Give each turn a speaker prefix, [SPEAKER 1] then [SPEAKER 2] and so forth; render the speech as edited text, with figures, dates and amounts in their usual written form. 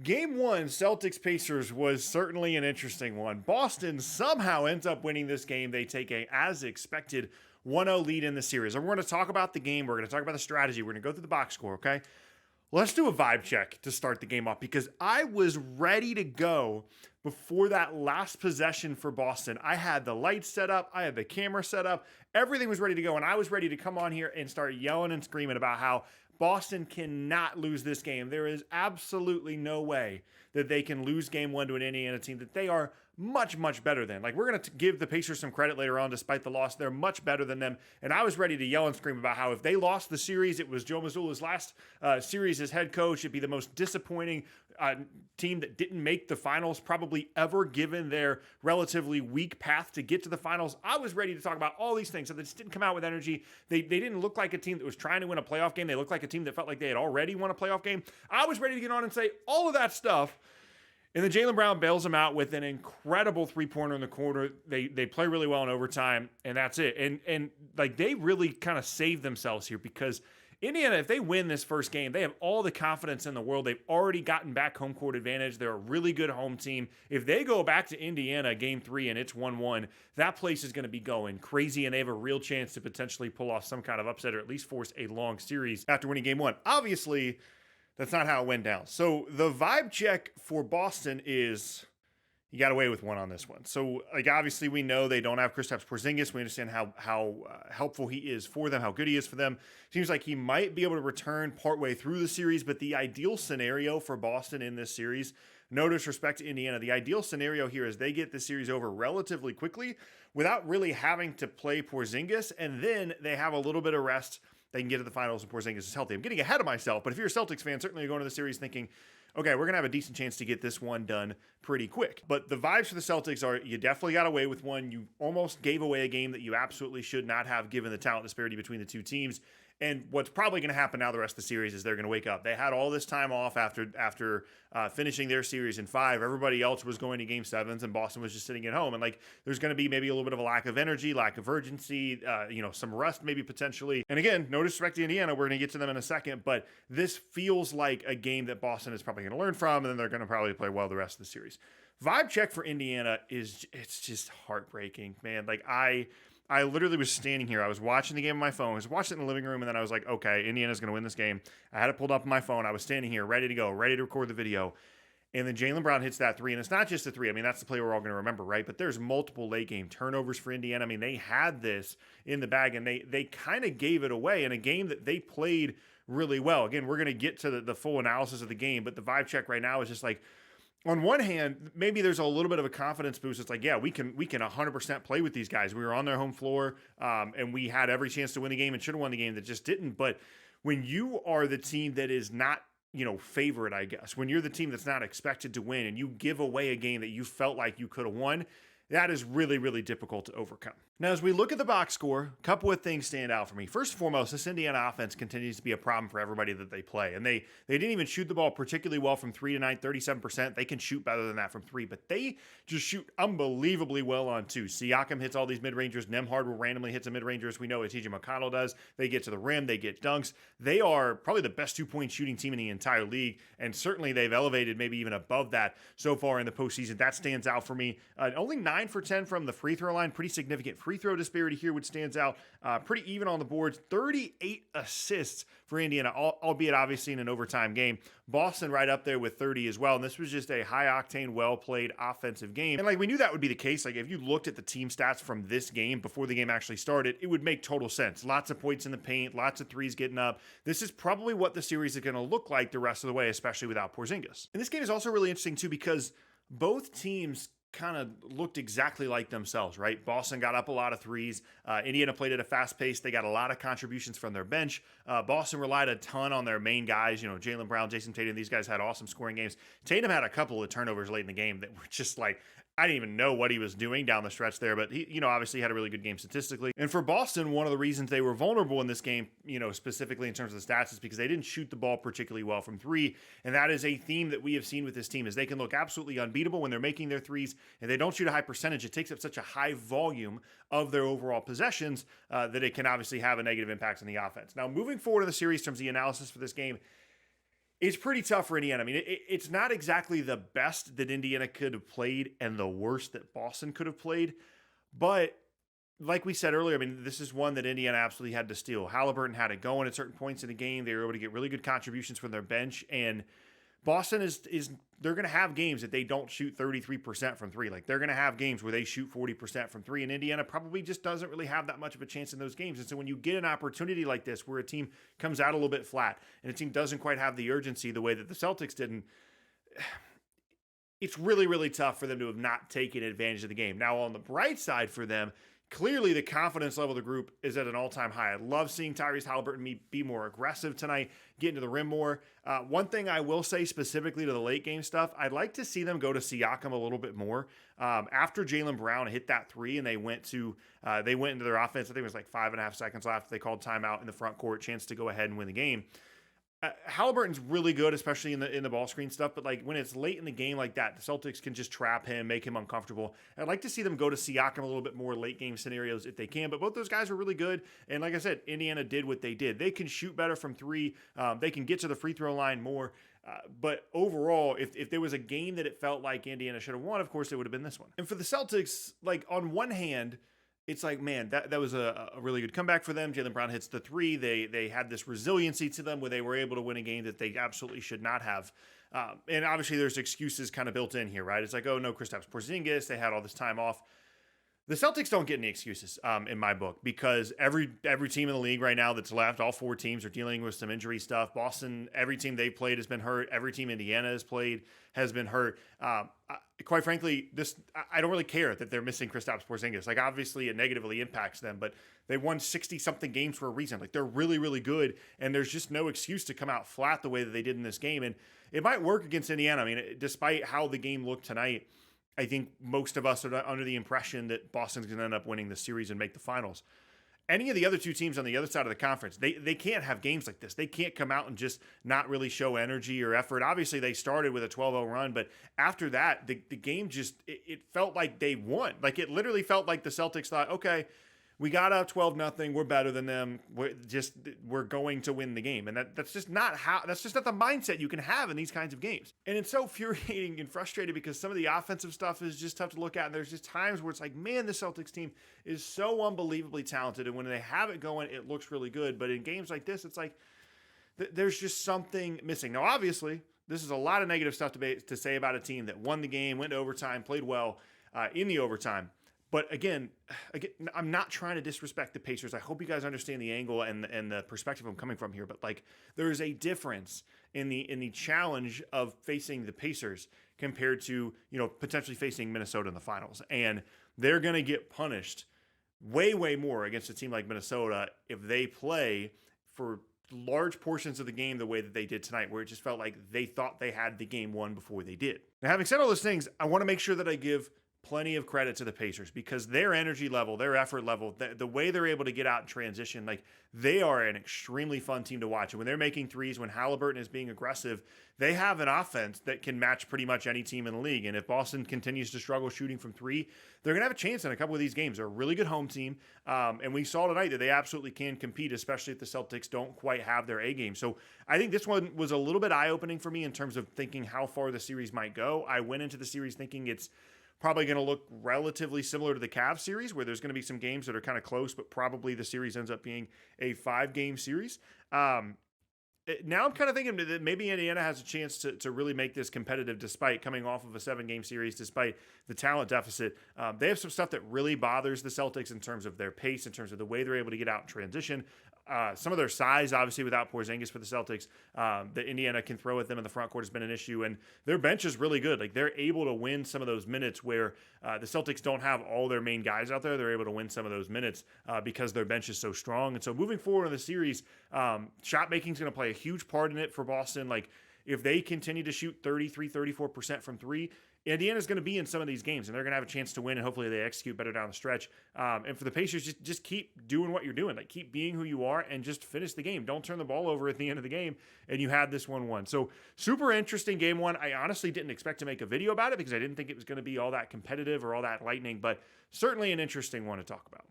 [SPEAKER 1] Game one, Celtics Pacers, was certainly an interesting one. Boston somehow ends up winning this game. They take a, as expected, 1-0 lead in the series. And we're going to talk about the game. We're going to talk about the strategy. We're going to go through the box score, okay? Let's do a vibe check to start the game off because I was ready to go before that last possession for Boston. I had the lights set up. I had the camera set up. Everything was ready to go. And I was ready to come on here and start yelling and screaming about how Boston cannot lose this game. There is absolutely no way that they can lose game one to an Indiana team that they are much, much better than. Like, we're going to give the Pacers some credit later on, despite the loss. They're much better than them. And I was ready to yell and scream about how if they lost the series, it was Joe Mazzulla's last series as head coach. It'd be the most disappointing team that didn't make the finals probably ever, given their relatively weak path to get to the finals. I was ready to talk about all these things. So they just didn't come out with energy. They didn't look like a team that was trying to win a playoff game. They looked like a team that felt like they had already won a playoff game. I was ready to get on and say all of that stuff. And then Jaylen Brown bails them out with an incredible three-pointer in the corner. They play really well in overtime, and that's it. And like, they really kind of saved themselves here because Indiana, if they win this first game, they have all the confidence in the world. They've already gotten back home court advantage. They're a really good home team. If they go back to Indiana game 3 and it's 1-1, that place is going to be going crazy, and they have a real chance to potentially pull off some kind of upset or at least force a long series after winning game 1. Obviously, that's not how it went down. So the vibe check for Boston is you got away with one on this one. So, like, obviously we know they don't have Kristaps Porzingis. We understand how helpful he is for them, how good he is for them. Seems like he might be able to return partway through the series, but the ideal scenario for Boston in this series, no disrespect to Indiana, the ideal scenario here is they get the series over relatively quickly without really having to play Porzingis, and then they have a little bit of rest. They can get to the finals and Porzingis is healthy. I'm getting ahead of myself, but if you're a Celtics fan, certainly you're going to the series thinking, okay, we're going to have a decent chance to get this one done pretty quick. But the vibes for the Celtics are you definitely got away with one. You almost gave away a game that you absolutely should not have given the talent disparity between the two teams. And what's probably going to happen now the rest of the series is they're going to wake up. They had all this time off after finishing their series in 5. Everybody else was going to game 7s, and Boston was just sitting at home. And like, there's going to be maybe a little bit of a lack of energy, lack of urgency, some rust maybe potentially. And again, no disrespect to Indiana. We're going to get to them in a second, but this feels like a game that Boston is probably going to learn from, and then they're going to probably play well the rest of the series. Vibe check for Indiana it's just heartbreaking, man. Like, I literally was standing here. I was watching the game on my phone. I was watching it in the living room, and then I was like, okay, Indiana's going to win this game. I had it pulled up on my phone. I was standing here ready to go, ready to record the video. And then Jaylen Brown hits that 3, and it's not just a 3. I mean, that's the play we're all going to remember, right? But there's multiple late game turnovers for Indiana. I mean, they had this in the bag, and they kind of gave it away in a game that they played really well. Again, we're going to get to the full analysis of the game, but the vibe check right now is just like, on one hand, maybe there's a little bit of a confidence boost. It's like, yeah, we can 100% play with these guys. We were on their home floor, and we had every chance to win the game and should have won the game that just didn't. But when you are the team that is not, favorite, I guess, when you're the team that's not expected to win and you give away a game that you felt like you could have won, that is really, really difficult to overcome. Now, as we look at the box score, a couple of things stand out for me. First and foremost, this Indiana offense continues to be a problem for everybody that they play. And they didn't even shoot the ball particularly well from 3 tonight, 37%. They can shoot better than that from 3, but they just shoot unbelievably well on 2. Siakam hits all these mid-rangers. Nembhard will randomly hit some mid-rangers. We know what TJ McConnell does. They get to the rim. They get dunks. They are probably the best two-point shooting team in the entire league, and certainly they've elevated maybe even above that so far in the postseason. That stands out for me. Only 9 for 10 from the free throw line. Pretty significant free throw disparity here, which stands out. Pretty even on the boards. 38 assists for Indiana, albeit obviously in an overtime game. Boston right up there with 30 as well. And this was just a high-octane, well-played offensive game. And like, we knew that would be the case. Like, if you looked at the team stats from this game before the game actually started, it would make total sense. Lots of points in the paint, lots of threes getting up. This is probably what the series is going to look like the rest of the way, especially without Porzingis. And this game is also really interesting too because both teams kind of looked exactly like themselves, right? Boston got up a lot of threes. Indiana played at a fast pace. They got a lot of contributions from their bench. Boston relied a ton on their main guys. Jaylen Brown, Jason Tatum, these guys had awesome scoring games. Tatum had a couple of turnovers late in the game that were just like, I didn't even know what he was doing down the stretch there, but he, obviously had a really good game statistically. And for Boston, one of the reasons they were vulnerable in this game, specifically in terms of the stats, is because they didn't shoot the ball particularly well from 3. And that is a theme that we have seen with this team, is they can look absolutely unbeatable when they're making their threes, and they don't shoot a high percentage. It takes up such a high volume of their overall possessions that it can obviously have a negative impact on the offense. Now, moving forward in the series in terms of the analysis for this game, It's pretty tough for Indiana. I mean, it's not exactly the best that Indiana could have played and the worst that Boston could have played. But like we said earlier, I mean, this is one that Indiana absolutely had to steal. Halliburton had it going at certain points in the game. They were able to get really good contributions from their bench. And Boston is they're going to have games that they don't shoot 33% from three. Like they're going to have games where they shoot 40% from three, and Indiana probably just doesn't really have that much of a chance in those games. And so when you get an opportunity like this where a team comes out a little bit flat and a team doesn't quite have the urgency the way that the Celtics didn't, it's really, really tough for them to have not taken advantage of the game. Now, on the bright side for them, clearly the confidence level of the group is at an all-time high. I love seeing Tyrese Halliburton be more aggressive tonight, get into the rim more. One thing I will say specifically to the late game stuff, I'd like to see them go to Siakam a little bit more. After Jaylen Brown hit that three and they went into their offense, I think it was like 5.5 seconds left. They called timeout in the front court, chance to go ahead and win the game. Halliburton's really good, especially in the ball screen stuff. But like when it's late in the game like that, the Celtics can just trap him, make him uncomfortable. I'd like to see them go to Siakam a little bit more late game scenarios if they can. But both those guys are really good. And like I said, Indiana did what they did. They can shoot better from three. They can get to the free throw line more. But overall, if there was a game that it felt like Indiana should have won, of course it would have been this one. And for the Celtics, like on one hand, it's like, man, that was a really good comeback for them. Jaylen Brown hits the three. They had this resiliency to them where they were able to win a game that they absolutely should not have. And obviously there's excuses kind of built in here, right? It's like, oh, no, Kristaps Porzingis. They had all this time off. The Celtics don't get any excuses in my book because every team in the league right now that's left, all four teams are dealing with some injury stuff. Boston, every team they've played has been hurt. Every team Indiana has played has been hurt. Quite frankly, I don't really care that they're missing Kristaps Porzingis. Like obviously it negatively impacts them, but they won 60-something games for a reason. Like they're really, really good, and there's just no excuse to come out flat the way that they did in this game. And it might work against Indiana. I mean, despite how the game looked tonight, I think most of us are under the impression that Boston's going to end up winning the series and make the finals. Any of the other two teams on the other side of the conference, they can't have games like this. They can't come out and just not really show energy or effort. Obviously, they started with a 12-0 run, but after that, the game just, it felt like they won. Like it literally felt like the Celtics thought, okay, we got up 12-0. We're better than them. We're going to win the game. And that's just not the mindset you can have in these kinds of games. And it's so infuriating and frustrating because some of the offensive stuff is just tough to look at. And there's just times where it's like, man, the Celtics team is so unbelievably talented. And when they have it going, it looks really good. But in games like this, it's like there's just something missing. Now, obviously, this is a lot of negative stuff to say about a team that won the game, went to overtime, played well in the overtime. But again, I'm not trying to disrespect the Pacers. I hope you guys understand the angle and the perspective I'm coming from here. But like, there is a difference in the challenge of facing the Pacers compared to potentially facing Minnesota in the finals, and they're going to get punished way more against a team like Minnesota if they play for large portions of the game the way that they did tonight, where it just felt like they thought they had the game won before they did. Now, having said all those things, I want to make sure that I give plenty of credit to the Pacers because their energy level, their effort level, the way they're able to get out and transition, like they are an extremely fun team to watch. And when they're making threes, when Halliburton is being aggressive, they have an offense that can match pretty much any team in the league. And if Boston continues to struggle shooting from three, they're going to have a chance in a couple of these games. They're a really good home team. And we saw tonight that they absolutely can compete, especially if the Celtics don't quite have their A game. So I think this one was a little bit eye-opening for me in terms of thinking how far the series might go. I went into the series thinking it's probably going to look relatively similar to the Cavs series, where there's going to be some games that are kind of close, but probably the series ends up being a 5-game series. Now I'm kind of thinking that maybe Indiana has a chance to really make this competitive despite coming off of a 7-game series, despite the talent deficit. They have some stuff that really bothers the Celtics in terms of their pace, in terms of the way they're able to get out and transition. Some of their size, obviously, without Porzingis for the Celtics, that Indiana can throw at them in the front court has been an issue. And their bench is really good. Like, they're able to win some of those minutes where the Celtics don't have all their main guys out there. They're able to win some of those minutes because their bench is so strong. And so moving forward in the series, shot making is going to play a huge part in it for Boston. Like, if they continue to shoot 34% from three, Indiana's going to be in some of these games, and they're going to have a chance to win, and hopefully they execute better down the stretch. And for the Pacers, just keep doing what you're doing. Like, keep being who you are and just finish the game. Don't turn the ball over at the end of the game, and you had this 1-1. So super interesting game one. I honestly didn't expect to make a video about it because I didn't think it was going to be all that competitive or all that lightning, but certainly an interesting one to talk about.